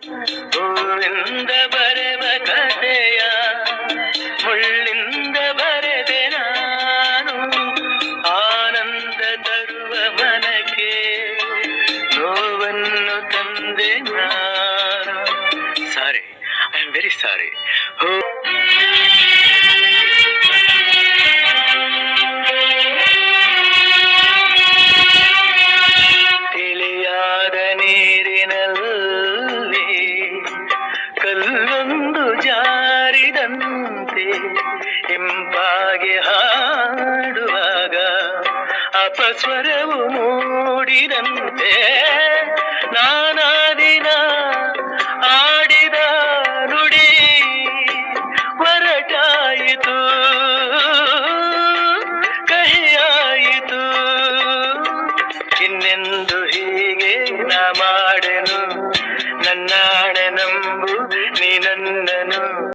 ಹೂವಿಂದ ಬರೆವ ಕಥೆಯ ಮುಳ್ಳಿಂದ ಬರೆದೆ ನಾನು. ಆನಂದ ತರುವ ಮನಕ್ಕೆ ನೋವನ್ನು ತಂದೆ ನಾನು. ಸಾರಿ, ಐ ಆಮ್ ವೆರಿ ಸಾರಿ. ತಿಳಿಯಾದ ನೀರಿನಲ್ಲಿ ಕಲ್ಲೊಂದು ಜಾರಿದಂತೆ ಇಂಪಾಗಿ ಹಾಡುವಾಗ ಅಪಸ್ವರವು ಮೂಡಿದಂತೆ ನಾನಾ ದಿನ ಆಡಿದ ನುಡಿ ಹೊರಟಾಯಿತು, ಕಹಿಯಾಯಿತು. ಇನ್ನೆಂದು ಹೀಗೆ ನಾ ಮಾಡೆನು, ನನ್ನಾಣೆ ನಂಬು ನೀ ನನ್ನನು.